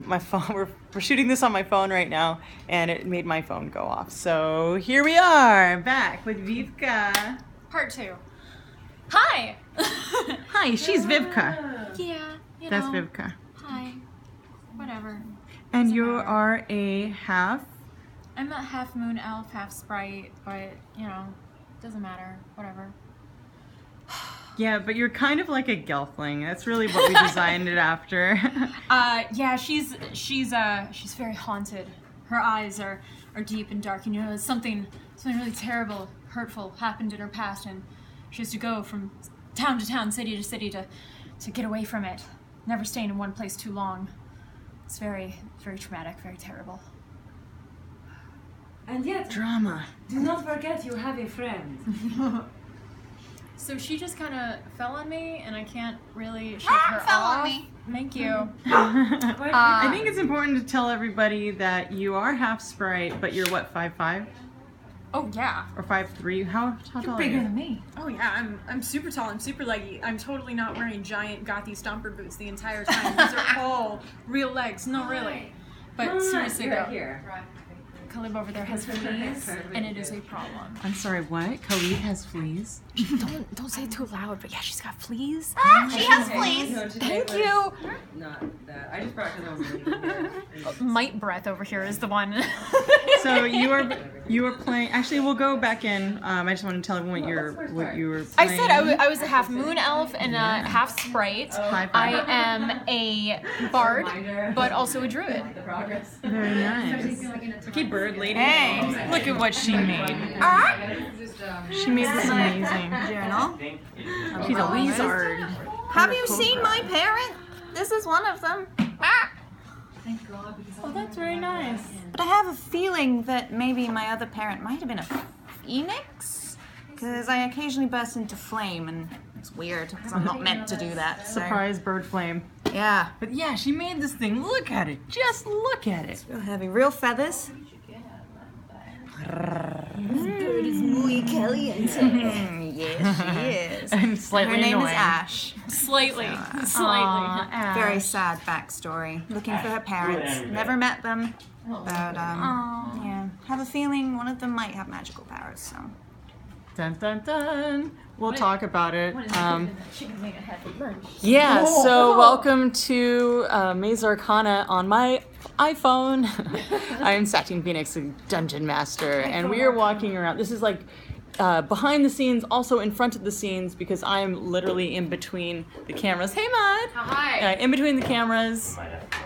My phone, we're shooting this on my phone right now, and it made my phone go off. So here we are, back with Vivka. Part 2. Hi! Hi, she's Vivka. Yeah, That's Vivka. Hi. Whatever. And Doesn't you matter. are a half? I'm a half moon elf, half sprite, but, you know, doesn't matter. Whatever. Yeah, but you're kind of like a gelfling. That's really what we designed it after. Yeah, she's very haunted. Her eyes are deep and dark, and you know, something really terrible, hurtful happened in her past, and she has to go from town to town, city to city to get away from it. Never staying in one place too long. It's very, very traumatic, very terrible. And yet, Drama. do not forget you have a friend. So she just kind of fell on me, and I can't really shake her fell off. on me. Thank you. I think it's important to tell everybody that you are half sprite, but you're what, 5'5"? Oh yeah. Or 5'3"? How tall are Bigger you? than me. Oh yeah, I'm super tall, I'm super leggy. I'm totally not wearing giant gothy stomper boots the entire time. These are all real legs. No, really. But seriously You're though, here. Khalib over there has fleas, and it is a problem. I'm sorry, what? Khalid has fleas? Don't say it too loud, but yeah, she's got fleas. She has fleas. No, Thank you. Not that. I just brought because I was leaving here. Might breath over here is the one. So you were playing. Actually, we'll go back in. I just want to tell everyone what you were I playing. said I was a half moon elf and a half sprite. I am a bard, but also a druid. Very nice. Okay, bird lady. Hey. Look at what she made. She made this amazing. Journal. She's a wizard. Have you seen my parent? This is one of them. Ah. Oh, that's very nice. But I have a feeling that maybe my other parent might have been a phoenix, because I occasionally burst into flame, and it's weird because I'm not meant to do that. So. Surprise bird flame. Yeah. But yeah, she made this thing. Look at it. Just look at it. Real heavy, real feathers. This bird is muy caliente. Yes, she is. And slightly Her name annoying. is Ash. Slightly. Aw, Very sad backstory. Looking for her parents. Never met them. But yeah, have a feeling one of them might have magical powers. So. Dun dun dun. We'll talk about it. Yeah, so welcome to Maze Arcana on my iPhone. I am Satine Phoenix, the Dungeon Master, and we are walking around. This is like behind the scenes, also in front of the scenes, because I am literally in between the cameras. Hey, Mud! Hi. In between the cameras.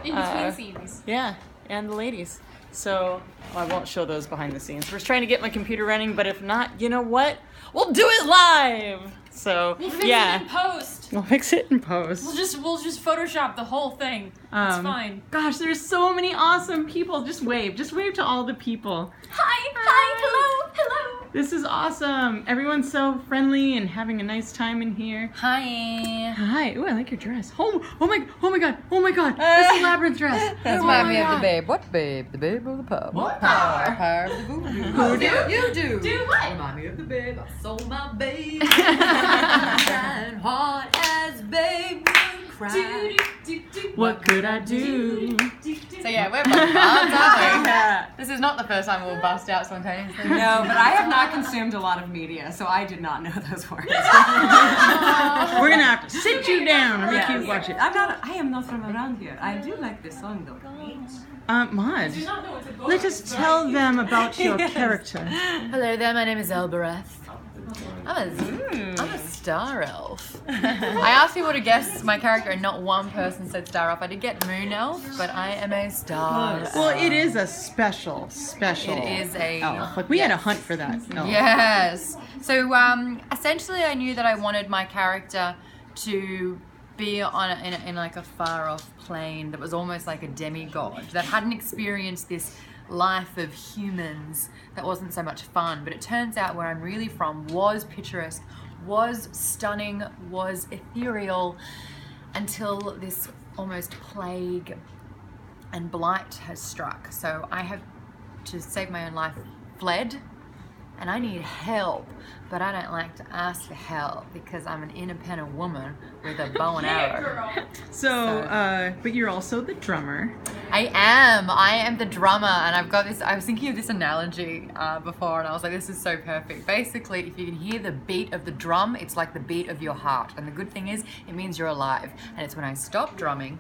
In between scenes. Yeah, and the ladies. So I won't show those behind the scenes. We're trying to get my computer running, but if not, you know what? We'll do it live. So We'll fix yeah, it in post. we'll fix it in post. We'll just Photoshop the whole thing. It's fine. Gosh, there's so many awesome people. Just wave to all the people. Hi, hello, hello. This is awesome. Everyone's so friendly and having a nice time in here. Hi. Hi. Ooh, I like your dress. Oh my god. This is Labyrinth dress. That's remind me of the babe. What babe? The babe or the pub? What power? The power of the voodoo. Who do? You do. Do what? Remind me of the babe. I sold my babe. Shine hard as babe would cry. What could I do? So yeah, we're both bards, aren't we? This is not the first time we'll bust out spontaneously. No, but I have not consumed a lot of media, so I did not know those words. We're gonna have to sit you down and make you watch it. I am not from around here. I do like this song though. Mud, let us tell them about your character. Hello there, my name is Elbereth. I'm a star elf. I asked people to guess my character and not one person said star elf. I did get moon elf, but I am a star elf. Well, it is a special. It is a elf. Like we had to hunt for that. elf. Yes. So essentially, I knew that I wanted my character to be on in like a far off plane that was almost like a demigod that hadn't experienced this life of humans that wasn't so much fun. But it turns out where I'm really from was picturesque, was stunning, was ethereal, until this almost plague and blight has struck. So I have, to save my own life, fled and I need help, but I don't like to ask for help because I'm an independent woman with a bow and arrow. So, but you're also the drummer. I am the drummer, and I've got this. I was thinking of this analogy before, and I was like, this is so perfect. Basically, if you can hear the beat of the drum, it's like the beat of your heart, and the good thing is it means you're alive. And it's when I stop drumming,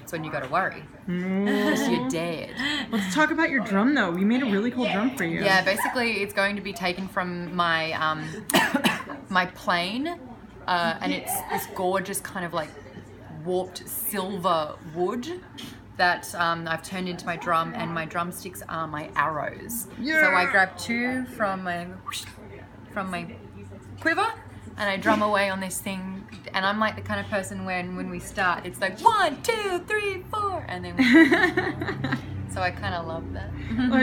it's when you got to worry, because you're dead. Let's talk about your drum, though. We made a really cool drum for you. Yeah, basically it's going to be taken from my my plane, and it's this gorgeous kind of like warped silver wood that I've turned into my drum, and my drumsticks are my arrows. Yeah. So I grab 2 from my quiver, and I drum away on this thing. And I'm like the kind of person when we start, it's like 1, 2, 3, 4, and then so I kind of love that.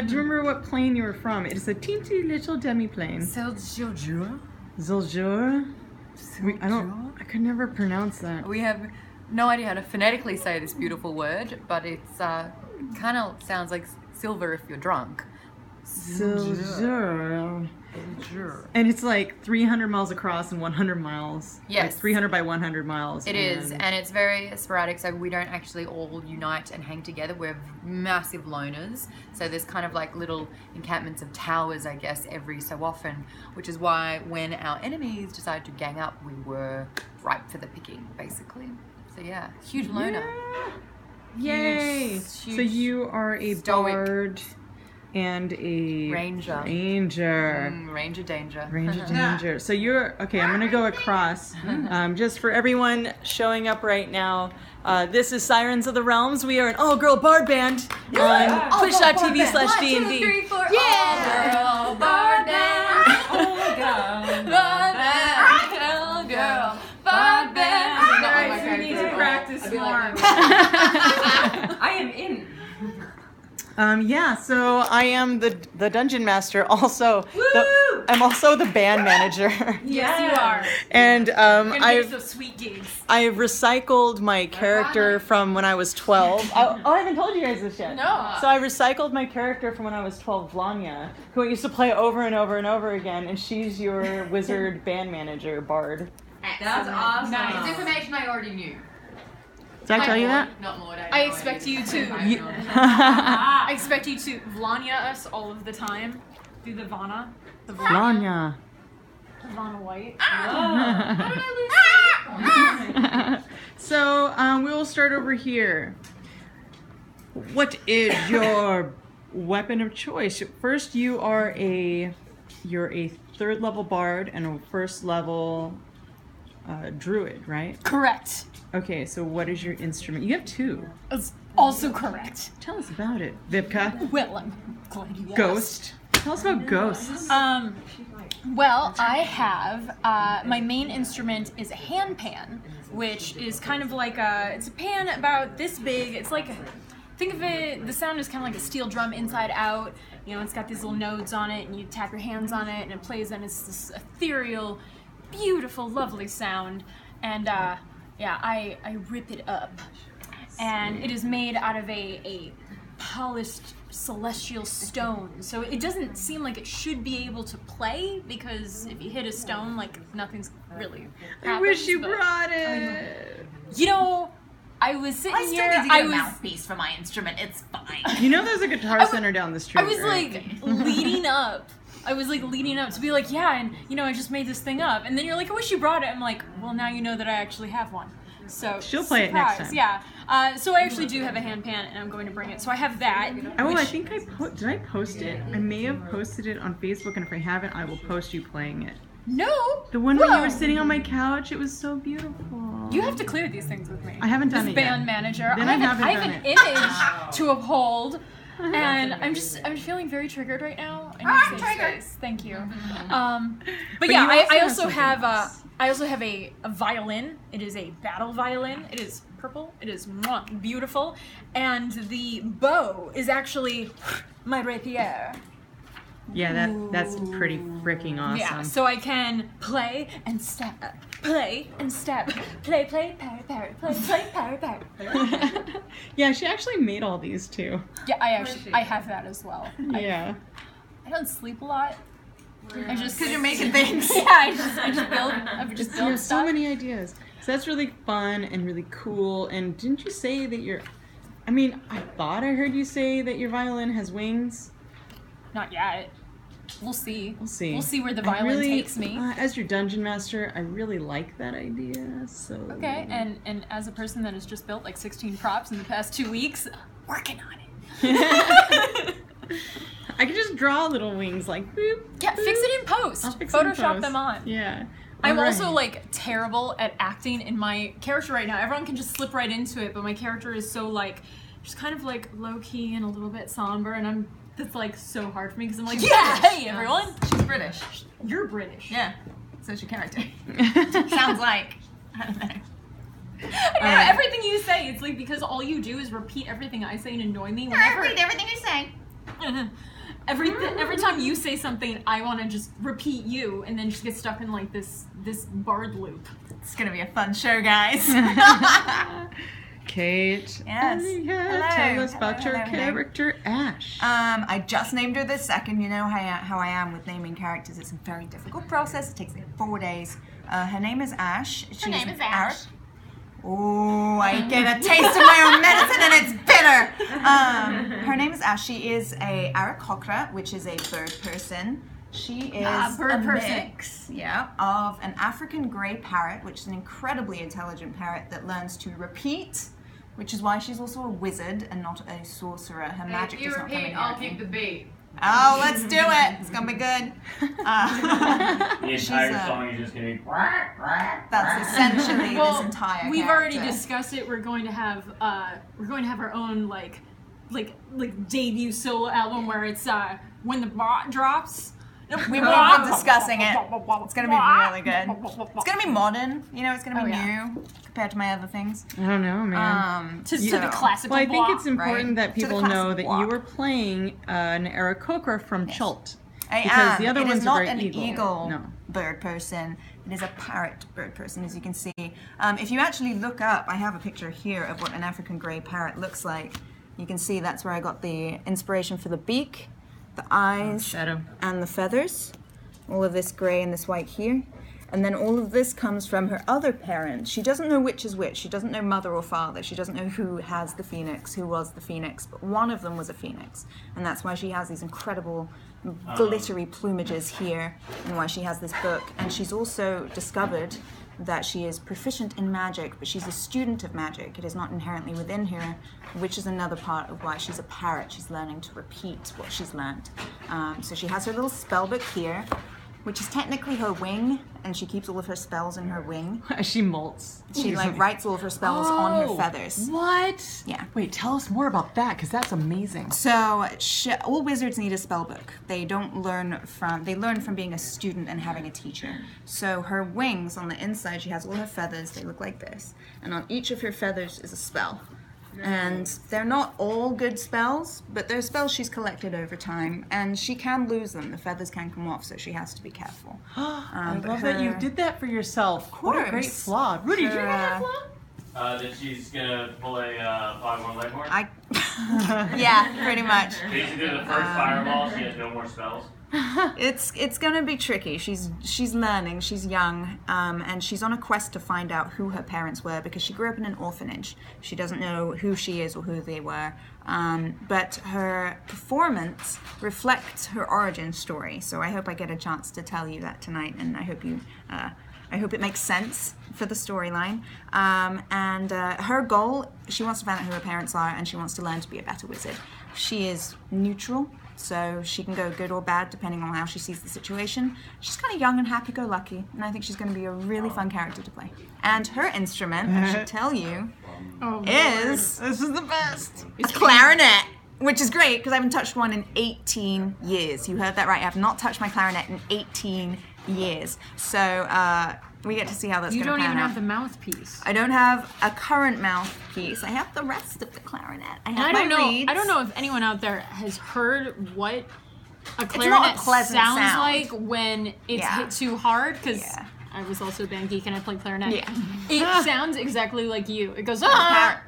Do you remember what plane you were from? It is a teensy little demi-plane. Zildjian. Zildjian? I could never pronounce that. We have no idea how to phonetically say this beautiful word, but it's kind of sounds like silver if you're drunk. Zildjian. And it's like 300 miles across and 100 miles. Yes. Like 300 by 100 miles. It is, and it's very sporadic, so we don't actually all unite and hang together. We're massive loners, so there's kind of like little encampments of towers, I guess, every so often, which is why when our enemies decided to gang up, we were ripe for the picking, basically. So yeah, huge loner. Yeah. Yay! Huge, So you are a stoic bard and a ranger. Ranger danger. Ranger danger. So you're okay. I'm gonna go across. Just for everyone showing up right now, this is Sirens of the Realms. We are an all-girl bard band on Twitch.tv/D&D. 1, 2, 3, 4. Yeah! All girl bard band. All girl bard band. All girl bard band. Guys, we need to practice more. I am in. Yeah, so I am the dungeon master. Also, I'm also the band manager. Yes, you are. And Get those sweet gigs. I recycled my character from when I was 12. I haven't told you guys this yet. No. So I recycled my character from when I was 12, Vlanya, who I used to play over and over and over again, and she's your wizard band manager, bard. That's awesome. It's information I already knew. Did I tell you that? Not more. I expect you to. I expect you to Vlanya us all of the time. Do the Vana. The Vlanya. Vana White. So we will start over here. What is your weapon of choice? First, you're a 3rd level bard and a 1st level druid, right? Correct. Okay, so what is your instrument? You have 2. That's also correct. Tell us about it, Vipka. Well, I'm glad you asked. Ghost. Tell us about ghosts. Well, I have my main instrument is a handpan, which is kind of like it's a pan about this big. It's like, think of it, the sound is kind of like a steel drum inside out. You know, it's got these little nodes on it, and you tap your hands on it, and it plays, and it's this ethereal, beautiful, lovely sound. And yeah, I rip it up, and it is made out of a polished celestial stone, so it doesn't seem like it should be able to play, because if you hit a stone, like, nothing's really happens. I wish you brought it. You know, I was sitting I still here, need to get a mouthpiece for my instrument. It's fine. You know there's a guitar center down the street, I was right? like leading up. I was like leading up to be like, yeah, and you know, I just made this thing up. And then you're like, I wish you brought it. I'm like, well, now you know that I actually have one. So she'll play it next time. Yeah. So I actually do have a handpan, and I'm going to bring it. So I have that. Oh, I think did I post it? I may have posted it on Facebook, and if I haven't, I will post you playing it. No. The one where you were sitting on my couch, it was so beautiful. You have to clear these things with me. I haven't done As it yet. band manager. Then I I have haven't an done image to uphold. And I'm feeling very triggered right now. I'm triggered. Thank you. But yeah, I also have a violin. It is a battle violin. It is purple. It is beautiful. And the bow is actually my rapier. Yeah, that's pretty freaking awesome. Yeah, so I can play and stab, play and stab, play, parry, parry, play, parry. Yeah, she actually made all these too. Yeah, I have that as well. Yeah. I don't sleep a lot, I just Because you're making things. yeah, I just build. I just You build have stuff. so many ideas. So that's really fun and really cool. And didn't you say that I mean, I thought I heard you say that your violin has wings. Not yet. We'll see. We'll see. We'll see where the I violin really, takes me. As your dungeon master, I really like that idea. So Okay, and as a person that has just built like 16 props in the past 2 weeks, working on it. I could just draw little wings like boop. Yeah, boop. fix it in post. I'll fix it in Photoshop post. them on. Yeah. I'm Alright. also like terrible at acting in my character right now. Everyone can just slip right into it, but my character is so like just kind of like low key and a little bit somber, and that's like so hard for me because I'm like, yeah, hey everyone, She's British. you're British. Yeah. So's your character. Sounds like. I don't know. I know everything you say. It's like because all you do is repeat everything I say and annoy me. Whenever everything you say. every time you say something, I want to just repeat you, and then just get stuck in like this bard loop. It's gonna be a fun show, guys. Kate. Yes. Hello. Tell us about Hello, your hello. character, Ash. I just named her this second. You know how I am with naming characters. It's a very difficult process. It takes me 4 days. Her name is Ash. Her name is Ash. Oh, I get a taste of my own medicine and it's bitter. Her name is Ash. She is a Aarakocra, which is a bird person. She is bird a person. mix, of an African grey parrot, which is an incredibly intelligent parrot that learns to repeat, which is why she's also a wizard and not a sorcerer. Her magic If you does not come repeat, in I'll here. keep the beat. Oh, let's do it. It's gonna be good. The entire She's, song is just gonna be quack, quack, That's quack. essentially Well, this entire we've already character. discussed it. We're going to have our own like debut solo album where it's when the bot drops. We've all been discussing it. It's gonna be really good. It's gonna be modern, it's gonna be new compared to my other things. I don't know, man. To the classical Well, I think block. it's important right. that To the people classic know that block. you were playing an Aarakocra from Chult. I Because am. the other It ones is are not very an eagle. eagle No. bird person. It is a parrot bird person, as you can see. If you actually look up, I have a picture here of what an African grey parrot looks like. You can see that's where I got the inspiration for the beak, the eyes, Shadow. and the feathers. All of this grey and this white here. And then all of this comes from her other parent. She doesn't know which is which. She doesn't know mother or father. She doesn't know who has the phoenix, who was the phoenix. But one of them was a phoenix. And that's why she has these incredible glittery plumages here and why she has this book. And she's also discovered that she is proficient in magic, but she's a student of magic. It is not inherently within her, which is another part of why she's a parrot. She's learning to repeat what she's learned. So she has her little spell book here, which is technically her wing, and she keeps all of her spells in her wing. She molts. She writes all of her spells on her feathers. What? Yeah. Wait, tell us more about that, because that's amazing. So all wizards need a spell book. They learn from being a student and having a teacher. So her wings on the inside, she has all her feathers. They look like this, and on each of her feathers is a spell. And they're not all good spells, but they're spells she's collected over time, and she can lose them. The feathers can come off, so she has to be careful. I love that you did that for yourself. What a great course. flaw. Rudy, did you know that Her, flaw? That she's gonna pull a 5-1 legboard. Yeah, pretty much. Basically, the first fireball, she has no more spells. It's gonna be tricky. She's learning. She's young, and she's on a quest to find out who her parents were because she grew up in an orphanage. She doesn't know who she is or who they were. But her performance reflects her origin story. So I hope I get a chance to tell you that tonight, and I hope it makes sense for the storyline. And her goal, she wants to find out who her parents are, and she wants to learn to be a better wizard. She is neutral. So she can go good or bad depending on how she sees the situation. She's kind of young and happy-go-lucky, and I think she's going to be a really fun character to play. And her instrument, I should tell you, is This is the best. a clarinet, which is great because I haven't touched one in 18 years. You heard that right. I have not touched my clarinet in 18 years. So we get to see how that's You going to don't pan even out. have the mouthpiece. I don't have a current mouthpiece. I have the rest of the clarinet. I have I my don't know. reeds. I don't know if anyone out there has heard what a not a clarinet pleasant sounds sound. like when it's Yeah. hit too hard. Because Yeah. I was also a band geek and I played clarinet. Yeah. It sounds exactly like you. It goes Ah.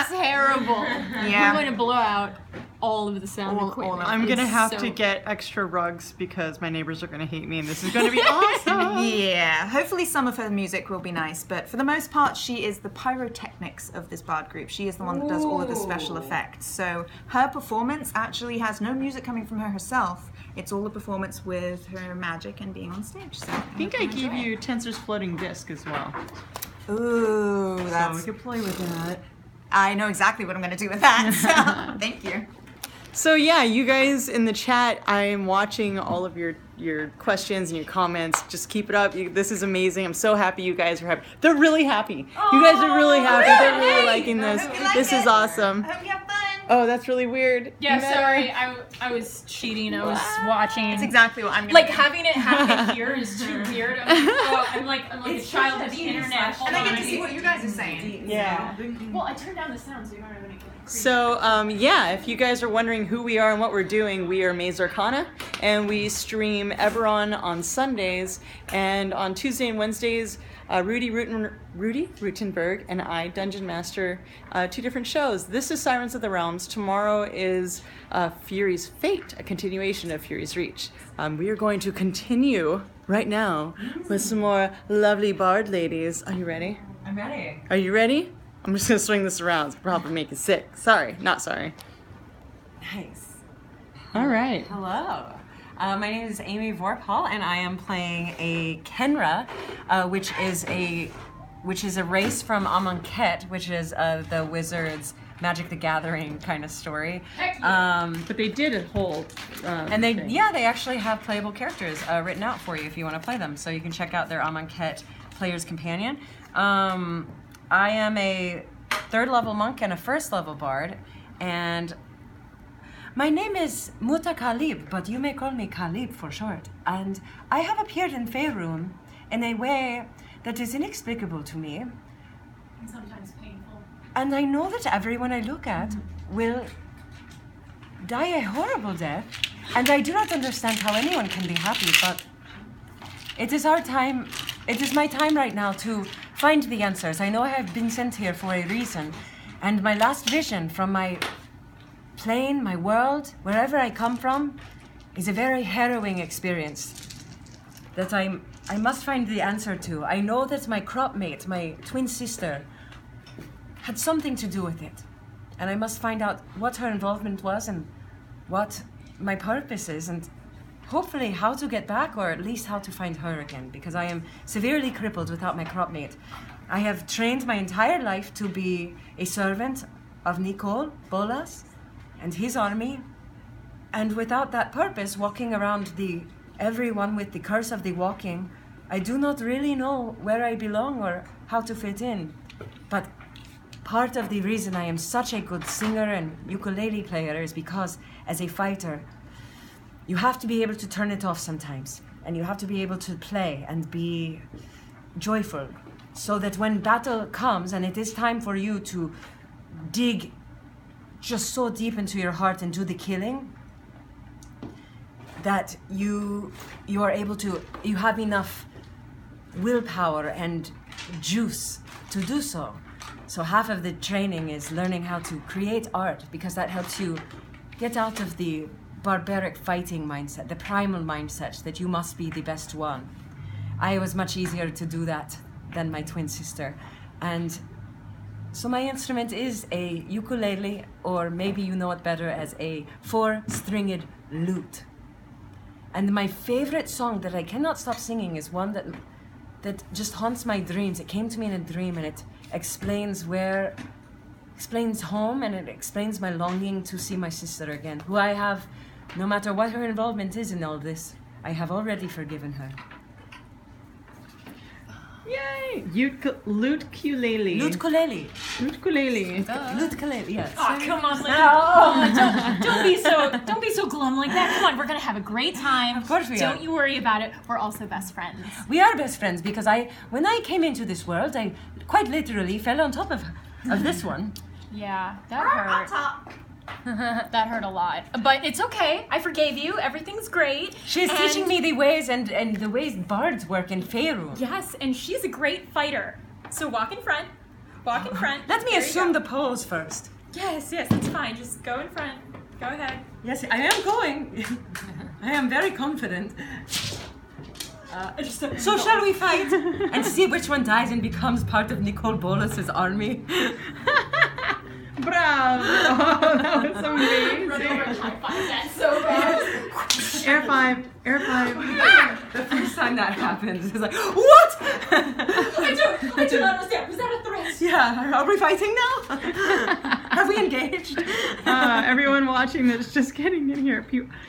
it's terrible. Yeah. We're going to blow out all of the sound equipment. I'm gonna It's have so- to get extra rugs because my neighbors are gonna hate me, and this is gonna be awesome. Yeah, hopefully some of her music will be nice, but for the most part, she is the pyrotechnics of this bard group. She is the one that does all of the special effects. So her performance actually has no music coming from her herself. It's all a performance with her magic and being on stage. So I think I gave you Tensor's floating disc as well. Ooh, So that's. we could play with that. I know exactly what I'm going to do with that. So thank you. So yeah, you guys in the chat, I am watching all of your questions and your comments. Just keep it up. This is amazing. I'm so happy you guys are happy. They're really happy. You guys are really happy. They're really liking this. This is awesome. I hope you have fun. Oh, that's really weird. Yeah, Meta. sorry, I was cheating. I was watching. That's exactly what I'm going Like to do. having it happen here is too weird. I'm like a child of the internet. Hold And I on, get to I see need- what you guys are saying. Yeah. Well, I turned down the sound so you don't have any. So yeah, if you guys are wondering who we are and what we're doing, we are Maze Arcana, and we stream Eberron on Sundays, and on Tuesday and Wednesdays, Rudy Rutenberg and I, Dungeon Master, 2 different shows. This is Sirens of the Realms. Tomorrow is Fury's Fate, a continuation of Fury's Reach. We are going to continue right now with some more lovely bard ladies. Are you ready? I'm ready. Are you ready? I'm just gonna swing this around. It's probably make you sick. Sorry, not sorry. Nice. All right. Hello. My name is Amy Vorpal, and I am playing a Kenra, which is a race from Amonkhet, which is the wizards' Magic the Gathering kind of story. But they did a whole. And they actually have playable characters written out for you if you want to play them. So you can check out their Amonkhet Player's Companion. I am a 3rd level monk and a 1st level bard, and my name is Muta Kalib, but you may call me Kalib for short. And I have appeared in Faerun in a way that is inexplicable to me. And sometimes painful. And I know that everyone I look at will die a horrible death. And I do not understand how anyone can be happy, but it is our time. It is my time right now to find the answers. I know I have been sent here for a reason. And my last vision from my plane, my world, wherever I come from, is a very harrowing experience that I must find the answer to. I know that my crop mate, my twin sister, had something to do with it. And I must find out what her involvement was and what my purpose is, and hopefully how to get back, or at least how to find her again, because I am severely crippled without my crop mate. I have trained my entire life to be a servant of Nicole Bolas and his army, and without that purpose, walking around everyone with the curse of the walking, I do not really know where I belong or how to fit in. But part of the reason I am such a good singer and ukulele player is because, as a fighter, you have to be able to turn it off sometimes, and you have to be able to play and be joyful, so that when battle comes and it is time for you to dig just so deep into your heart and do the killing, that you are able to, you have enough willpower and juice to do so. So half of the training is learning how to create art, because that helps you get out of the barbaric fighting mindset, the primal mindset that you must be the best one. I was much easier to do that than my twin sister. And so my instrument is a ukulele, or maybe you know it better as a 4-stringed lute. And my favorite song that I cannot stop singing is one that just haunts my dreams. It came to me in a dream, and it explains home, and it explains my longing to see my sister again, who I have, no matter what her involvement is in all this, I have already forgiven her. Yay! Lute-kulele. Lute-kulele. Lute-kulele. Lute-kulele, yes. Oh, come on, Linda. Don't be so glum like that. Come on, we're gonna have a great time. Of course we are. Don't you worry about it. We're also best friends. We are best friends, because when I came into this world, I quite literally fell on top of this one. Yeah, that hurt. That hurt a lot. But it's okay. I forgave you. Everything's great. She's teaching me the ways and the ways bards work in Faerun. Yes, and she's a great fighter. So walk in front. Walk in front. Let me There you assume go. the pose first. Yes, that's fine. Just go in front. Go ahead. Yes, I am going. I am very confident. So shall we fight and see which one dies and becomes part of Nicole Bolas's army? Bravo! That was amazing. That's so bad. Air five. The first time that happens, it's like, what? I do not understand. Was that a threat? Yeah, are we fighting now? Have we engaged? Everyone watching this, just getting in here.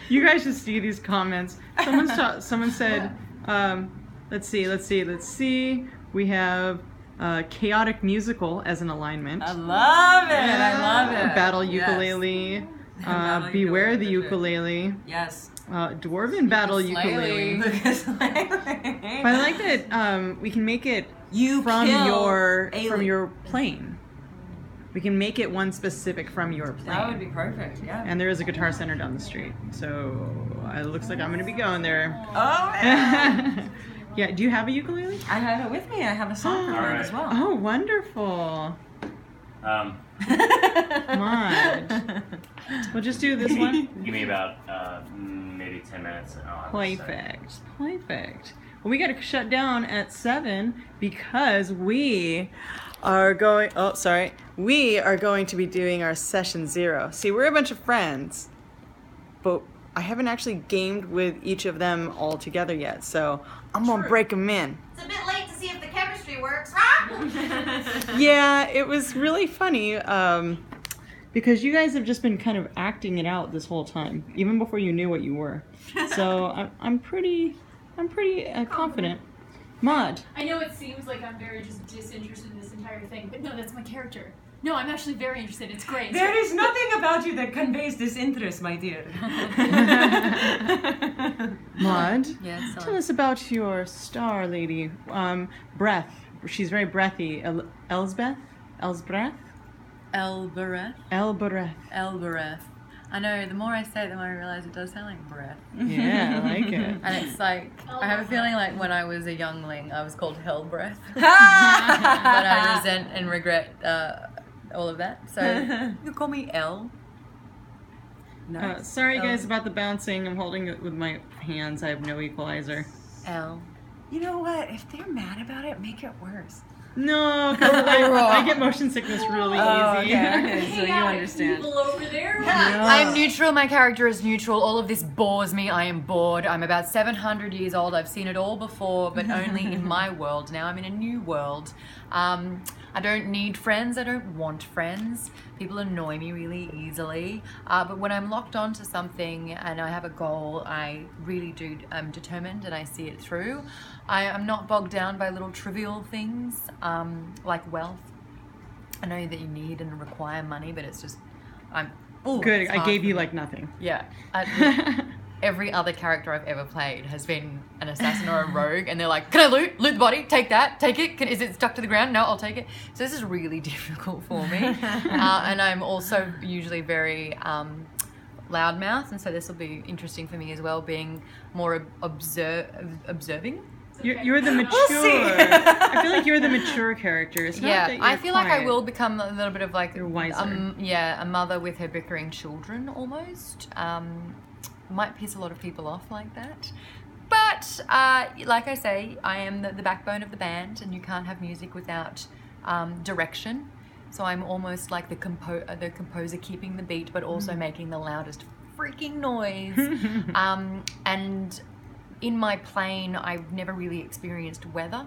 You guys should see these comments. Someone said, let's see. We have chaotic musical as an alignment. I love it. Battle ukulele. Beware the ukulele. Yes. Dwarven battle ukulele. But I like that we can make it from your plane. We can make it one specific from your plane. That would be perfect, yeah. And there is a Guitar Center down the street, so it looks like I'm going to be going there. Oh, yeah. Yeah, do you have a ukulele? I have it with me. I have a song for it as well. Oh, wonderful. Um, Come on. We'll just do this one. give me about maybe 10 minutes. And I'll have it set. Perfect. Well, we got to shut down at 7 because we are going. Oh, sorry. We are going to be doing our session 0. See, we're a bunch of friends, but I haven't actually gamed with each of them all together yet, so I'm gonna break them in. It's a bit late to see if the chemistry works. Yeah, it was really funny because you guys have just been kind of acting it out this whole time, even before you knew what you were. So I'm pretty confident. Maud. I know it seems like I'm very just disinterested in this entire thing, but no, that's my character. No, I'm actually very interested. It's great. There is nothing about you that conveys disinterest, my dear. Maud, Yes, tell us about your star lady. Breath. She's very breathy. Elsbeth? Elsbreth? Elbereth. I know, the more I say it, the more I realize it does sound like breath. Yeah, I like it. And it's like, I have a feeling like when I was a youngling, I was called hell breath. But I resent and regret all of that. So you can call me Elle. Sorry guys about the bouncing. I'm holding it with my hands. I have no equalizer. Elle. You know what? If they're mad about it, make it worse. No, 'cause I get motion sickness really easy. Okay, so you understand. People over there. I'm neutral. My character is neutral. All of this bores me. I am bored. I'm about 700 years old. I've seen it all before, but only in my world. Now I'm in a new world. I don't need friends. I don't want friends. People annoy me really easily. But when I'm locked onto something and I have a goal, I really do. I'm determined and I see it through. I'm not bogged down by little trivial things like wealth. I know that you need and require money, but it's just Good. I gave you like nothing. Yeah. Every other character I've ever played has been an assassin or a rogue, and they're like, can I loot the body? Take that, take it. Is it stuck to the ground? No, I'll take it. So this is really difficult for me. And I'm also usually very loudmouth, and so this will be interesting for me as well, being more observing. You're the mature. I feel like you're the mature character. It's not that you're I feel like I quiet. will become a little bit of like You're wiser. a mother with her bickering children almost. Might piss a lot of people off like that. But like I say, I am the backbone of the band, and you can't have music without direction. So I'm almost like the composer keeping the beat, but also making the loudest freaking noise. And in my plane, I've never really experienced weather.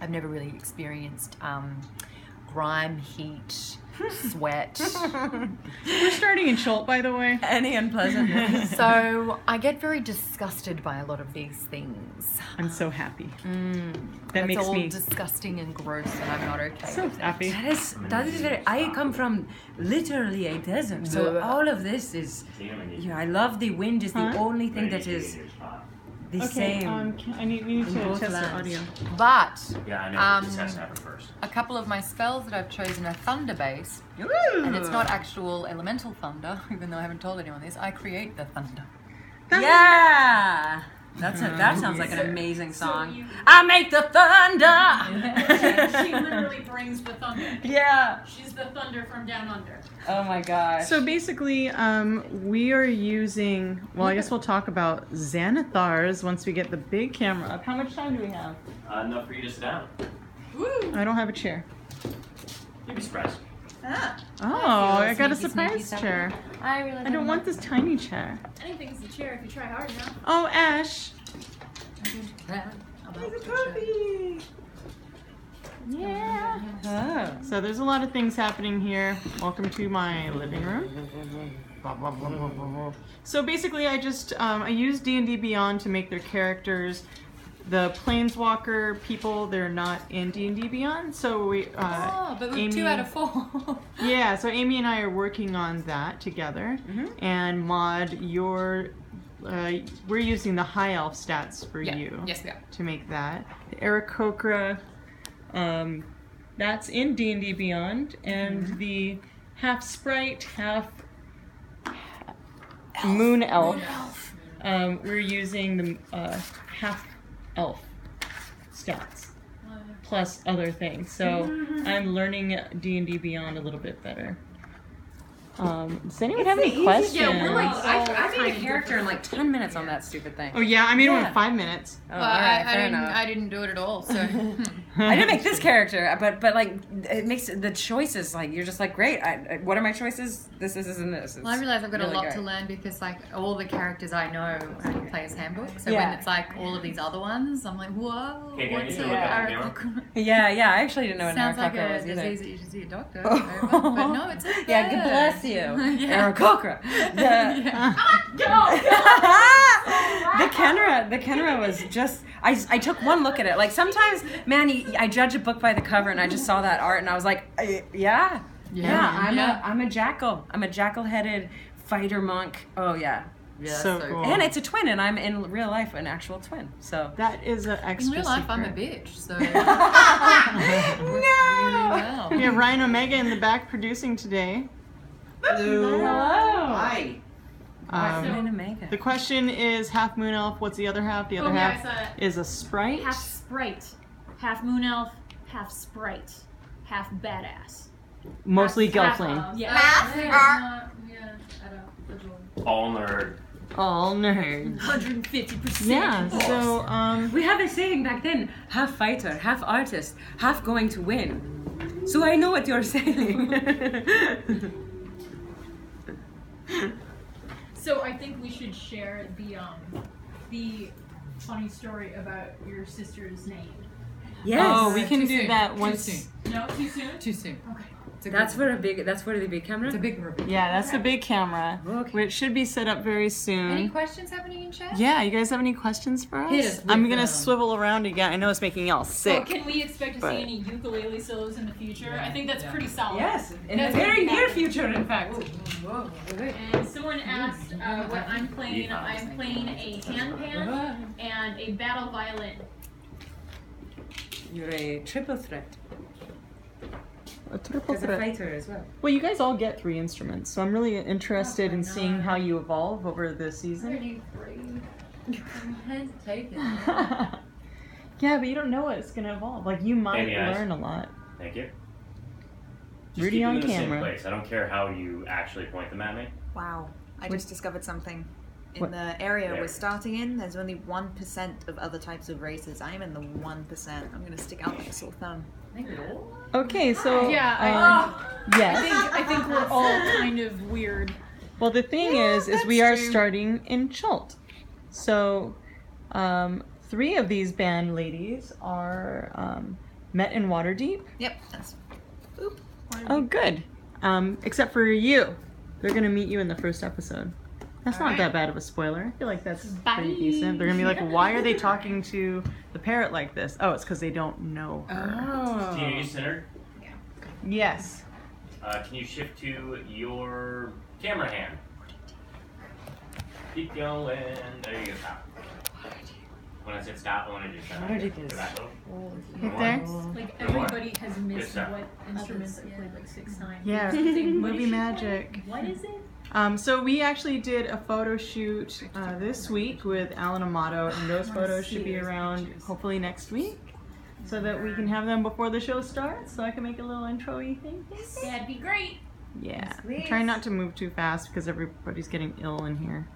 I've never really experienced grime, heat, sweat. We're starting in Schult, by the way. Any unpleasantness. So I get very disgusted by a lot of these things. I'm so happy. That It's makes all me disgusting and gross, and I'm not okay so with it. happy. That is very. I come from literally a desert, so all of this is. I love the wind. Is the only thing that is the Okay, same. we need to both test our lands. audio. But Yeah, I know. This has to happen first. a couple of my spells that I've chosen are thunder base, and it's not actual elemental thunder, even though I haven't told anyone this. I create the thunder. Yeah. That sounds like an amazing song. you- I make the thunder. She literally brings the thunder. Yeah. She's the thunder from down under. Oh my gosh. So basically, we are using, well, I guess we'll talk about Xanathars once we get the big camera up. How much time do we have? Enough for you to sit down. Woo! I don't have a chair. You'd be surprised. Oh, I got a sneaky, surprise sneaky chair. I really I don't want this tiny chair. Anything's a chair if you try hard enough. Oh, Ash. Yeah. Oh. So there's a lot of things happening here. Welcome to my living room. So basically, I just I use D&D Beyond to make their characters. The Planeswalker people, they're not in D&D Beyond, so we. but we're Amy, 2 out of 4. Yeah, so Amy and I are working on that together. And Maud, we're using the high elf stats for you. Yes, we are. To make that. The Aarakocra, that's in D&D Beyond, and the half sprite, half moon elf. We're using the half elf stats plus other things. So I'm learning D&D Beyond a little bit better. Does anyone have any questions? Yeah, we're like, I made a character in like 10 minutes on that stupid thing. Oh yeah, I made one in 5 minutes. Oh, all right, fair I enough. didn't do it at all, so. I didn't make this character, but like it makes the choices like you're just like great. What are my choices? This and this. It's Well, I realize I've got really a lot great. to learn because like all the characters I know are in Player's Handbook. So Yeah. when it's like all of these other ones, I'm like, whoa, Okay, what's can a you look at the Aarakocra? Yeah. I actually didn't know what Sounds like Aarakocra a was either. disease that you should see a doctor over, but no, it's a Yeah, bird. God bless you, Yeah. Aarakocra. The camera was just. I took one look at it. Like sometimes, man, I judge a book by the cover, and I just saw that art, and I was like, yeah. I'm a jackal. I'm a jackal-headed fighter monk. Oh yeah. Yeah, So cool. And it's a twin, and I'm in real life an actual twin. So That is an In extra real life, I'm a secret. bitch, so. Really well. We have Ryan Omega in the back producing today. hello. Hi. Ryan Omega. The question is half moon elf. What's the other half? The other Oh, yeah, half I saw that. is a sprite. Half sprite, half moon elf, half sprite, half badass. Mostly Half- gelfling. Yeah. All nerd. All nerds. 150%. Yeah. So We had a saying back then: half fighter, half artist, half going to win. So I know what you're saying. So I think we should share the funny story about your sister's name. Yes. oh, we can Too do soon. that Too once. soon. No, too soon? Too soon. Okay. That's for the big camera. It's a big reveal. Yeah, that's the big camera. Okay. Which should be set up very Any soon. questions happening in chat? Yeah, you guys have any questions for us? Hit us with I'm gonna them. swivel around again. I know it's making y'all So sick. can we expect to but- see any ukulele solos in the future? I think that's pretty solid. Yes, in the That's very what near happened. future, in fact. Whoa, And someone asked what I'm playing. I'm playing a handpan and a battle violin. You're a triple threat. A triple As a threat. fighter as well. Well, you guys all get 3 instruments, so I'm really interested in seeing how you evolve over the season. I'm hesitating. Yeah, but you don't know what it's gonna evolve. Like you might Maybe I- learn a lot. Thank you. Just Rudy keep them on in the camera. same place. I don't care how you actually point them at me. Wow. I just discovered something. In What? the area There. we're starting in, there's only 1% of other types of races. I'm in the 1%. I'm going to stick out like a sore thumb. Okay, so Yeah, yes. I think we're all kind of weird. Well, the thing is we are starting in Chult. So, 3 of these band ladies are met in Waterdeep. Yep, that's. Oop. Oh, good. Except for you, they're gonna meet you in the first episode. That's not that bad of a spoiler. I feel like that's pretty decent. They're gonna be like, why are they talking to the parrot like this? Oh, it's because they don't know her. Tina, you centered? Yes. Can you shift to your camera hand? Keep going. There you go. Stop. When I said stop, I wanted you to stop. Waterdeep is- Go back a little. Right there. Like everybody has missed stuff. what instruments I played like 6 times. Yeah. They say, "What Movie is she magic. playing? What is it? So we actually did a photo shoot this week with Alan Amato, and those photos should be around hopefully next week, so that we can have them before the show starts, so I can make a little intro-y thing. That'd be great. Yeah, I'm trying not to move too fast because everybody's getting ill in here.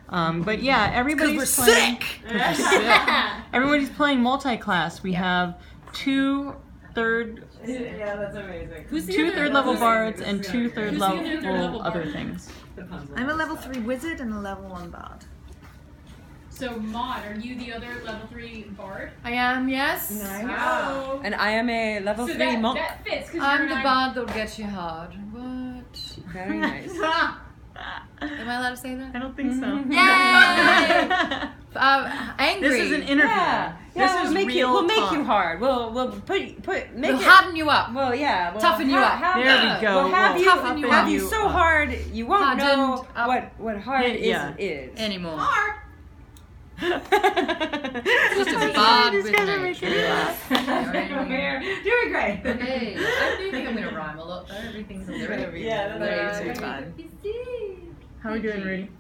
But yeah, everybody's playing. We're sick. Everybody's playing multi-class. We have two third level bards and two third level other things. I'm a level 3 wizard and a level 1 bard. So, Maud, are you the other level 3 bard? I am, yes. Wow. And I am a level So 3 monk. that fits, because I'm the bard that'll get you hard. What? Very nice. Am I allowed to say that? I don't think so. Yay! Angry. This is an interview. Yeah, This we'll is make real we'll make talk. you hard. We'll make We'll it. harden you up. Well, yeah. We'll Toughen you up. There we go. We'll have We'll you, toughen have you you so up. hard you won't know Hardened up. what hard Yeah. is. Anymore. Bard! Just a bard These with guys are nature. making me laugh. Doing great. Hey, I do think I'm gonna rhyme a lot. Everything's a lyric. Yeah, that's Too fun. How are we doing, Rudy?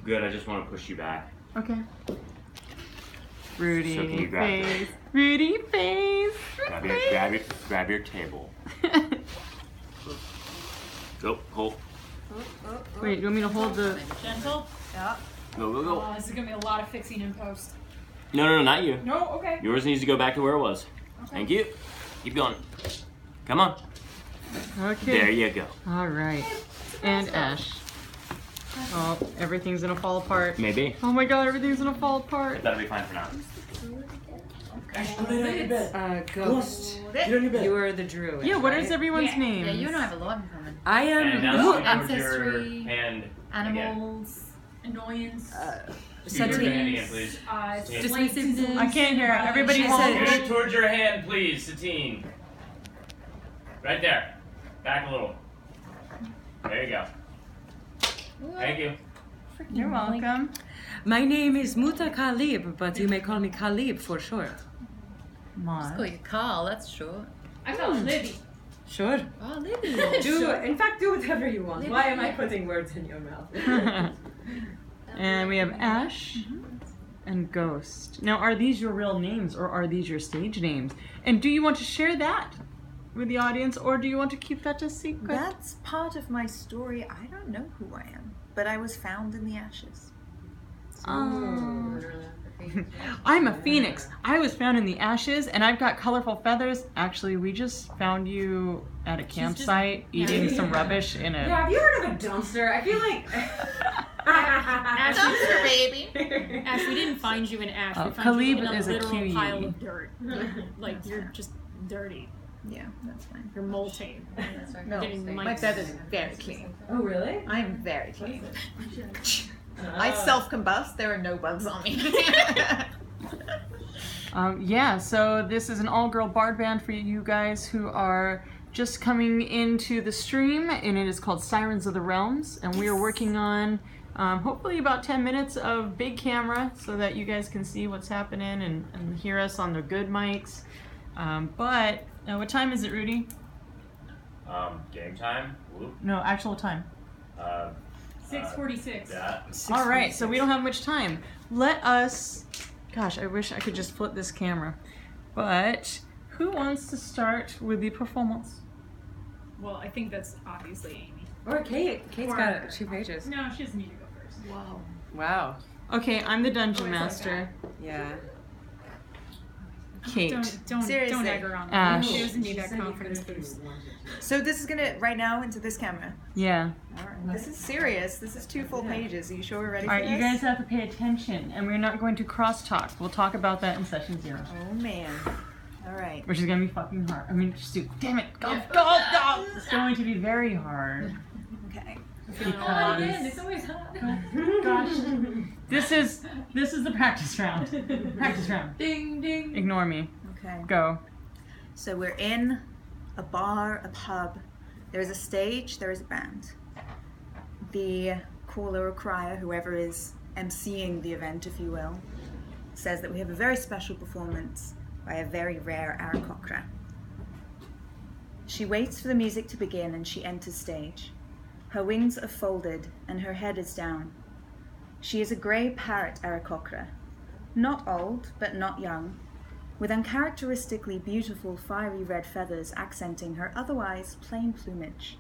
Good, I just want to push you back. Okay. So can Rudy you grab face. Rudy face. Grab your table. Go, hold. Wait, you want me to hold the... Gentle? Yeah. Go, go, Oh, go. this is going to be a lot of fixing in post. No, not you. No? Okay. Yours needs to go back to where it was. Thank you. Keep going. Come on. Okay. There you go. All right. And Ash. Oh, everything's gonna fall apart. Maybe. Oh my god, everything's gonna fall apart. That'll be fine for now. Ghost. You are the druid. Yeah, what right? is everyone's name? Yeah, you and I have a lot in common. I And now am. swing towards your Ancestry. hand Animals. Annoyance. again. Your hand again, please. Dismissiveness. I can't hear it. Everybody She hold said- Hand towards your hand, please, Satine. Right there. Back a little. There you go. Thank you. You're welcome. My name is Muta Khalib, but you may call me Khalib for short. Let's call you Carl, that's short. I call it Libby. Sure. Oh, Libby. In fact, do whatever you want. Why am I putting words in your mouth? And we have Ash and Ghost. Now, are these your real names or are these your stage names? And do you want to share that with the audience or do you want to keep that a secret? That's part of my story. I don't know who I am, but I was found in the ashes. I'm a phoenix. I was found in the ashes and I've got colorful feathers. Actually, we just found you at a campsite eating some rubbish in a... Yeah, have you heard of a dumpster? I feel like. Dumpster baby. Ash, we didn't find you in ash. Oh, We found Khalib you in a is a literal QE. pile of dirt. Like, you're just dirty. Yeah, that's fine. You're molting. No, Getting my mites. feathers are very clean. Oh, really? I'm very clean. I self-combust. There are no bugs on me. Yeah, so this is an all-girl bard band for you guys who are just coming into the stream, and it is called Sirens of the Realms, and we are working on hopefully about 10 minutes of big camera so that you guys can see what's happening and hear us on the good mics. But what time is it, Rudy? Game time. Whoop. No, actual time. 6:46. That. All right, so we don't have much time. Let us, gosh, I wish I could just flip this camera. But who wants to start with the performance? Well, I think that's obviously Amy. Or Kate. Kate's got 2 pages. No, she doesn't need to go first. Wow. Wow. Okay, I'm the dungeon master. Yeah. Kate. Don't Seriously. egg her on. Ash. She doesn't need that confidence boost. So this is gonna right now into this camera. Yeah. All right. This is serious. This is 2 full pages. Are you sure we're ready All for right, this? you guys have to pay attention, and we're not going to cross-talk. We'll talk about that in session 0, Oh man. All right. which is going to be fucking hard. I mean, just do, damn it, go, go, go! It's going to be very hard. Okay. Because, It's always hot. gosh, this is the practice round. Practice round. Ding, ding. Ignore me. Okay. Go. So we're in a bar, a pub. There is a stage, there is a band. The caller or crier, whoever is emceeing the event, if you will, says that we have a very special performance by a very rare Aarakocra. She waits for the music to begin and she enters stage. Her wings are folded and her head is down. She is a grey parrot Aarakocra, not old but not young, with uncharacteristically beautiful fiery red feathers accenting her otherwise plain plumage.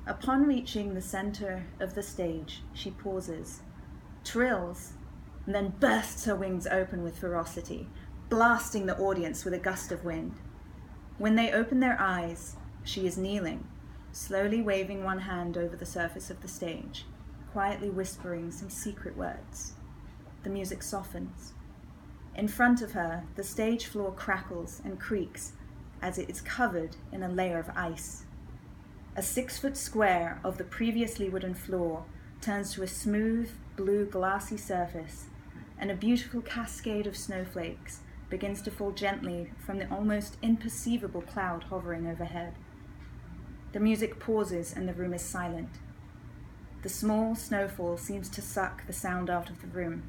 Upon reaching the center of the stage, she pauses, trills, and then bursts her wings open with ferocity, blasting the audience with a gust of wind. When they open their eyes, she is kneeling, slowly waving one hand over the surface of the stage, quietly whispering some secret words. The music softens. In front of her, the stage floor crackles and creaks as it is covered in a layer of ice. A 6-foot square of the previously wooden floor turns to a smooth, blue, glassy surface, and a beautiful cascade of snowflakes begins to fall gently from the almost imperceivable cloud hovering overhead. The music pauses and the room is silent. The small snowfall seems to suck the sound out of the room.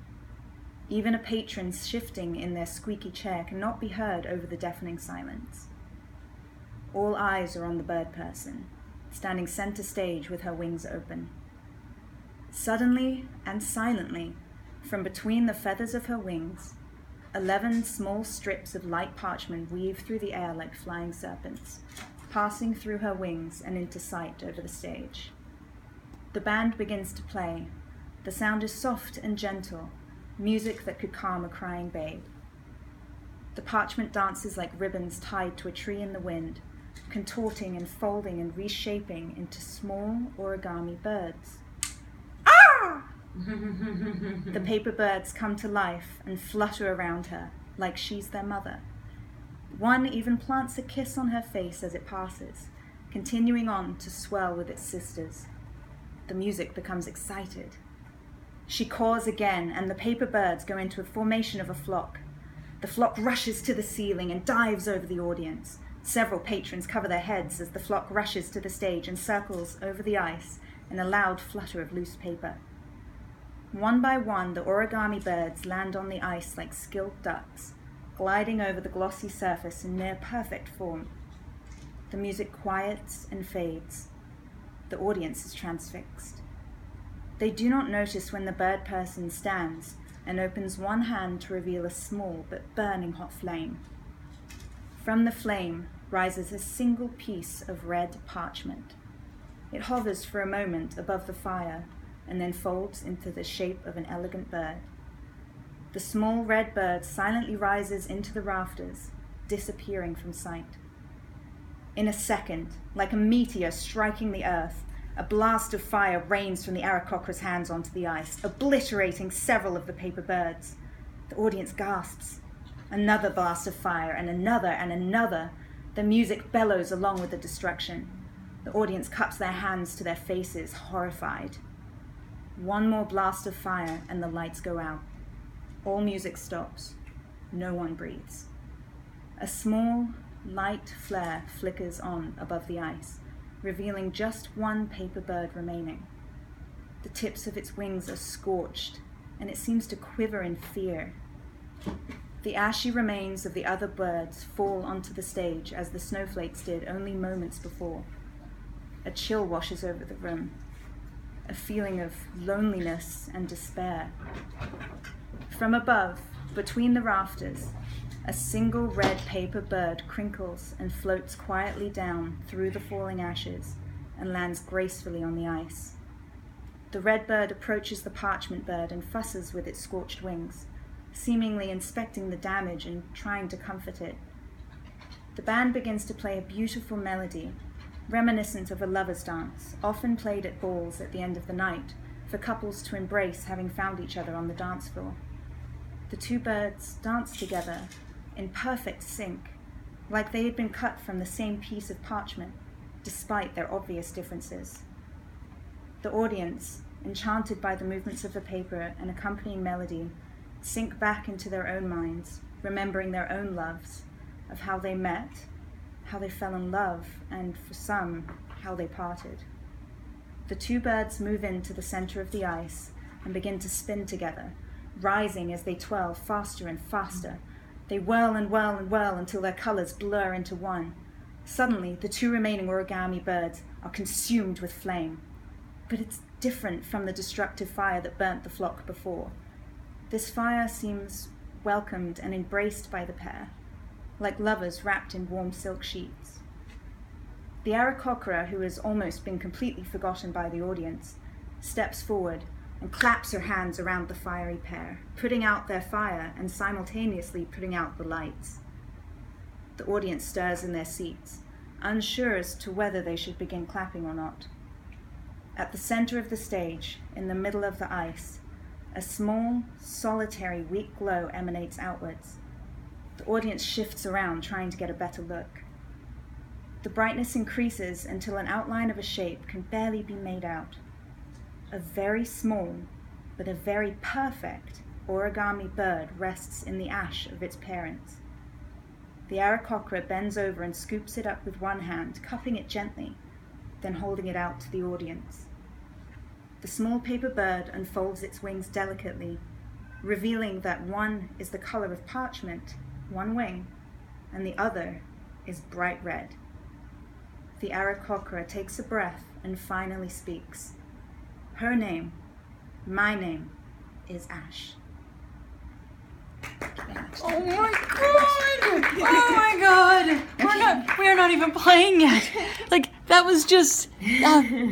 Even a patron shifting in their squeaky chair cannot be heard over the deafening silence. All eyes are on the bird person, standing center stage with her wings open. Suddenly and silently, from between the feathers of her wings, 11 small strips of light parchment weave through the air like flying serpents, passing through her wings and into sight over the stage. The band begins to play. The sound is soft and gentle, music that could calm a crying babe. The parchment dances like ribbons tied to a tree in the wind, contorting and folding and reshaping into small origami birds. Ah! The paper birds come to life and flutter around her like she's their mother. One even plants a kiss on her face as it passes, continuing on to swell with its sisters. The music becomes excited. She caws again, and the paper birds go into a formation of a flock. The flock rushes to the ceiling and dives over the audience. Several patrons cover their heads as the flock rushes to the stage and circles over the ice in a loud flutter of loose paper. One by one, the origami birds land on the ice like skilled ducks, gliding over the glossy surface in near perfect form. The music quiets and fades. The audience is transfixed. They do not notice when the bird person stands and opens one hand to reveal a small but burning hot flame. From the flame rises a single piece of red parchment. It hovers for a moment above the fire and then folds into the shape of an elegant bird. The small red bird silently rises into the rafters, disappearing from sight. In a second, like a meteor striking the earth, a blast of fire rains from the Aarakocra's hands onto the ice, obliterating several of the paper birds. The audience gasps. Another blast of fire, and another, and another. The music bellows along with the destruction. The audience cups their hands to their faces, horrified. One more blast of fire, and the lights go out. All music stops. No one breathes. A small, light flare flickers on above the ice, revealing just one paper bird remaining. The tips of its wings are scorched, and it seems to quiver in fear. The ashy remains of the other birds fall onto the stage as the snowflakes did only moments before. A chill washes over the room, a feeling of loneliness and despair. From above, between the rafters, a single red paper bird crinkles and floats quietly down through the falling ashes and lands gracefully on the ice. The red bird approaches the parchment bird and fusses with its scorched wings, seemingly inspecting the damage and trying to comfort it. The band begins to play a beautiful melody, reminiscent of a lover's dance, often played at balls at the end of the night, for couples to embrace having found each other on the dance floor. The two birds dance together in perfect sync, like they had been cut from the same piece of parchment, despite their obvious differences. The audience, enchanted by the movements of the paper and accompanying melody, sink back into their own minds, remembering their own loves, of how they met, how they fell in love, and for some, how they parted. The two birds move into the center of the ice and begin to spin together, rising as they twirl faster and faster. They whirl and whirl and whirl until their colors blur into one. Suddenly, the two remaining origami birds are consumed with flame. But it's different from the destructive fire that burnt the flock before. This fire seems welcomed and embraced by the pair, like lovers wrapped in warm silk sheets. The Aarakocra, who has almost been completely forgotten by the audience, steps forward and claps her hands around the fiery pair, putting out their fire and simultaneously putting out the lights. The audience stirs in their seats, unsure as to whether they should begin clapping or not. At the center of the stage, in the middle of the ice, a small, solitary, weak glow emanates outwards. The audience shifts around, trying to get a better look. The brightness increases until an outline of a shape can barely be made out. A very small, but a very perfect origami bird rests in the ash of its parents. The Aarakocra bends over and scoops it up with one hand, cupping it gently, then holding it out to the audience. The small paper bird unfolds its wings delicately, revealing that one is the color of parchment, one wing, and the other is bright red. The Aarakocra takes a breath and finally speaks. Her name, my name, is Ash. Oh my god! Oh my god! We're not even playing yet. Like, that was just,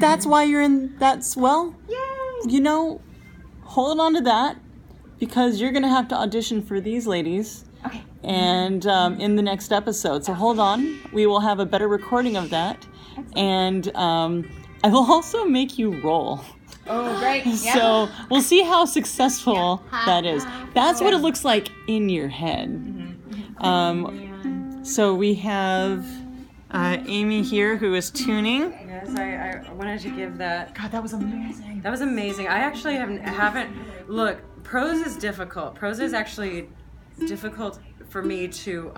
that's why you're in, well, yay! You know, hold on to that, because you're gonna have to audition for these ladies. Okay. And in the next episode. So hold on, we will have a better recording of that. And I will also make you roll. Oh, great. Yeah. So we'll see how successful that is. That's what it looks like in your head. So we have Amy here who is tuning. Yes, I wanted to give that. God, that was amazing. That was amazing. I actually haven't. Look, prose is difficult. Prose is actually difficult for me to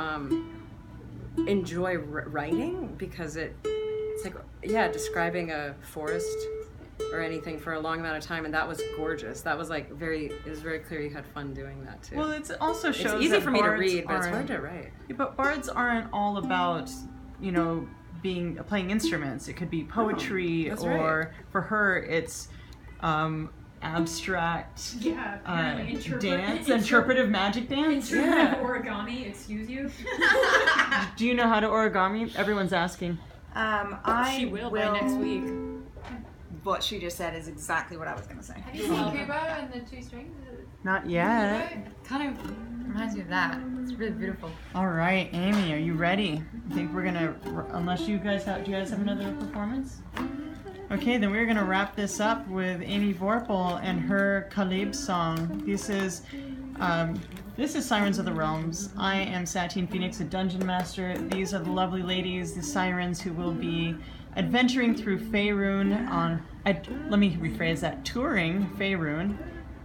enjoy writing because it's like, yeah, describing a forest or anything for a long amount of time, and that was gorgeous. That was like it was very clear you had fun doing that too. Well, it also shows it's easy that for me to bards read, but it's aren't- hard to write. Yeah, but bards aren't all about, playing instruments. It could be poetry, that's or right. for her, it's abstract dance, interpretive magic dance. Interpretive origami, excuse you. Do you know how to origami? Everyone's asking. She will by next week. What she just said is exactly what I was going to say. Have you seen Kubo and the two strings? Not yet. Kind of reminds me of that. It's really beautiful. All right, Amy, are you ready? I think we're gonna, unless you guys have, do you guys have another performance? Okay, then we're gonna wrap this up with Amy Vorpal and her Caleb song. This is Sirens of the Realms. I am Satine Phoenix, a dungeon master. These are the lovely ladies, the Sirens, who will be adventuring through Faerun let me rephrase that, touring Faerun,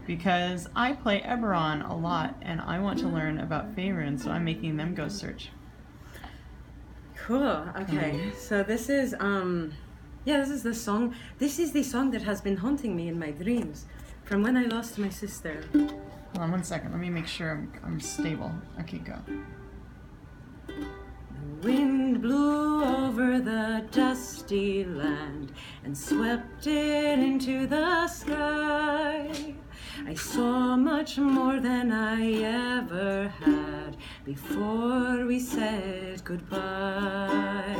because I play Eberron a lot and I want to learn about Faerun, so I'm making them go search. Cool. Okay. So this is this is the song. This is the song that has been haunting me in my dreams from when I lost my sister. Hold on 1 second. Let me make sure I'm stable. Okay, go. The wind blew over the dusty land and swept it into the sky. I saw much more than I ever had before we said goodbye.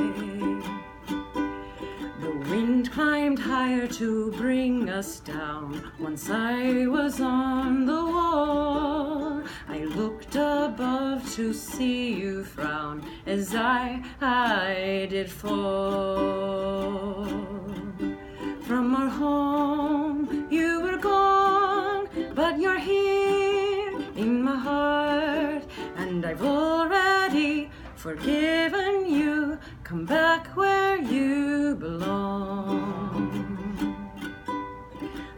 The wind climbed higher to bring us down. Once I was on the wall, I looked above to see you frown as I did fall. From our home you were gone, but you're here in my heart, and I've already forgiven you. Come back where you belong.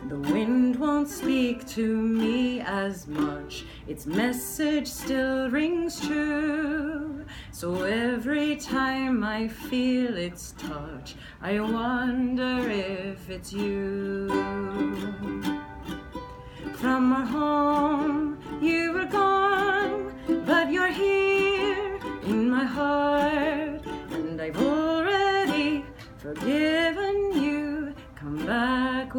The wind won't speak to me as much. Its message still rings true. So every time I feel its touch, I wonder if it's you. From our home you were gone, but you're here in my heart, and I've already forgiven you. Come back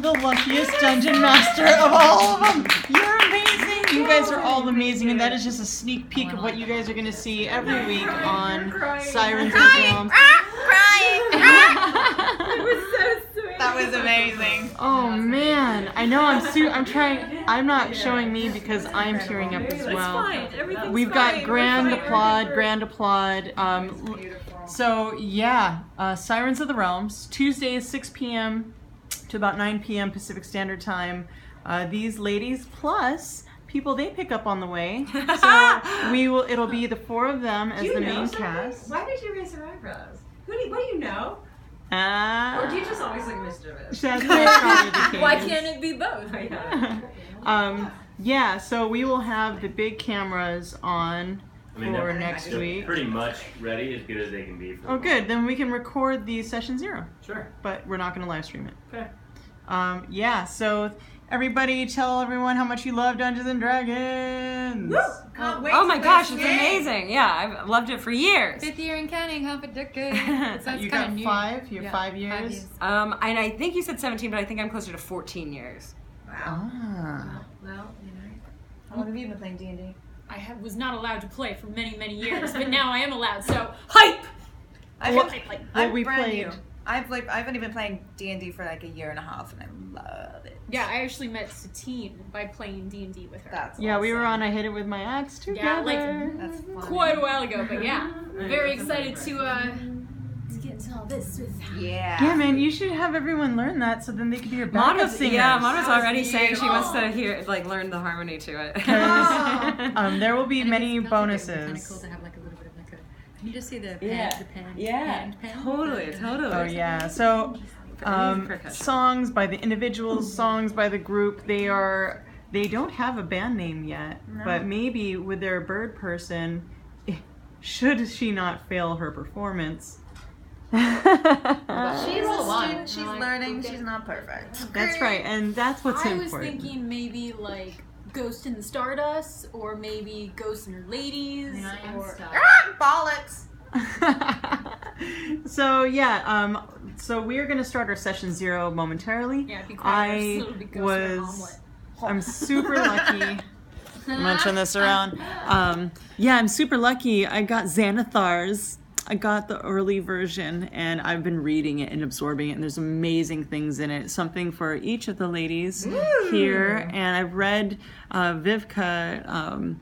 the luckiest dungeon master of all of them. You're amazing. You guys are all amazing, and that is just a sneak peek of what you guys are going to see every week on Sirens of the Realms. That was amazing. Oh man, I know I'm trying. I'm not showing me because I'm tearing up as well. We've got grand applaud. So yeah, Sirens of the Realms, Tuesdays 6 p.m. to about 9 p.m. Pacific Standard Time. These ladies plus people they pick up on the way. So it'll be the 4 of them as the main cast. Why did you raise your eyebrows? What do you know? Or do you just always look mischievous? That's probably the case. Why can't it be both? Yeah, so we will have the big cameras on for they're next week. Pretty much ready, as good as they can be. For Good. Then we can record the session 0. Sure. But we're not going to live stream it. Okay. Yeah, so everybody tell everyone how much you love Dungeons and Dragons. Woo! Can't wait Oh my to gosh, play it's the game. amazing. Yeah, I've loved it for years. 5th year and counting, half a decade. So You got 5? You have 5 years? 5 years. And I think you said 17, but I think I'm closer to 14 years. Wow. Ah. Well, you know. How long have you been playing D&D? I was not allowed to play for many, many years, but now I am allowed, so hype! I'm we brand played. new. I've only been playing D&D for like a year and a half, and I love it. Yeah, I actually met Satine by playing D&D with her. That's Yeah, we were awesome. on I Hit It With My Axe together. Yeah, like That's fun. quite a while ago, but yeah. Very excited to get into all this with Yeah. Yeah, man, you should have everyone learn that so then they could be your backup singers. Mama's already saying she wants to learn the harmony to it. There will be And if many it's not together, bonuses. It's kind of cool to have like a little bit of like a. Can you just see the pan? Yeah. The pan. Yeah, pan? totally. Oh yeah. So songs by the individuals, songs by the group. They don't have a band name yet, but maybe with their bird person, should she not fail her performance. She's Roll a one. student, she's learning, she's not perfect. That's right, and that's what's I was important. thinking maybe like Ghost in the Stardust, or maybe Ghost and Her Ladies, or Bollocks! So yeah, so we're gonna start our session 0 momentarily. yeah, be quiet, or it'll be Ghost and Her Omelet. I'm super lucky. I'm gonna turn this around. Yeah, I'm super lucky. I got Xanathar's. I got the early version, and I've been reading it and absorbing it, and there's amazing things in it. Something for each of the ladies here. And I've read Vivka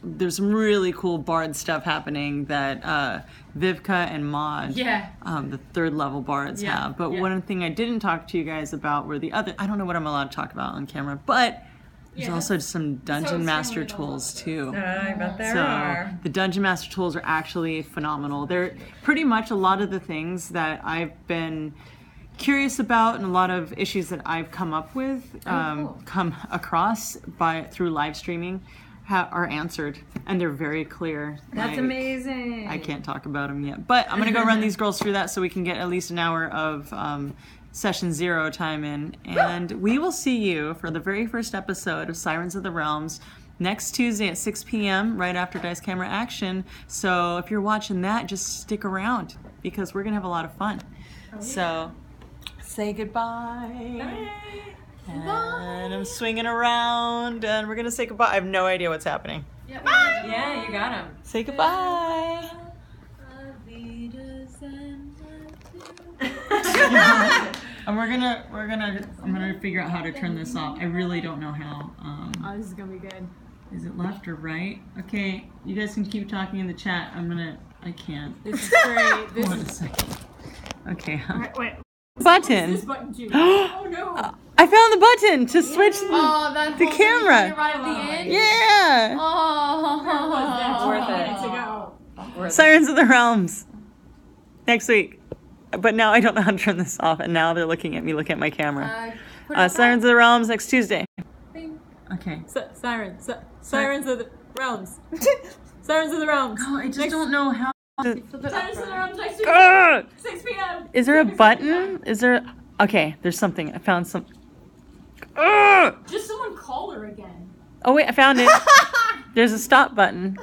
there's some really cool bard stuff happening that Vivka and Maud, the 3rd level bards have. But one thing I didn't talk to you guys about were the other, I don't know what I'm allowed to talk about on camera, but there's also some Dungeon Master tools too. I bet there So are. the Dungeon Master tools are actually phenomenal. They're pretty much a lot of the things that I've been curious about and a lot of issues that I've come up with, come across through live streaming are answered, and they're very clear. That's amazing. I can't talk about them yet, but I'm gonna go run these girls through that so we can get at least an hour of session 0 time in, and we will see you for the very first episode of Sirens of the Realms next Tuesday at 6 p.m. right after Dice Camera Action. So if you're watching that, just stick around because we're gonna have a lot of fun. So say goodbye. And I'm swinging around, and we're gonna say goodbye. I have no idea what's happening. Bye. Yeah, you got him. Say goodbye. And I'm gonna figure out how to turn this off. I really don't know how. Oh, this is gonna be good. Is it left or right? Okay, you guys can keep talking in the chat. I can't. This is great. This Hold on a is second. Okay. wait. Button. This button too. Oh no! I found the button to switch Oh, that the whole camera. thing right at the end. Yeah. Oh, Worth To go. it. Sirens of the Realms. Next week. But now I don't know how to turn this off, and now they're looking at me, looking at my camera. Sirens of the Realms next Tuesday. Okay. Sirens of the Realms. Sirens of the Realms. Oh, I just don't know how to... Sirens of the Realms next Tuesday, Ah! 6 p.m. Is there a button? Is there... Okay, there's something. I found some... Ah! Just someone call her again. Oh, wait, I found it. There's a stop button.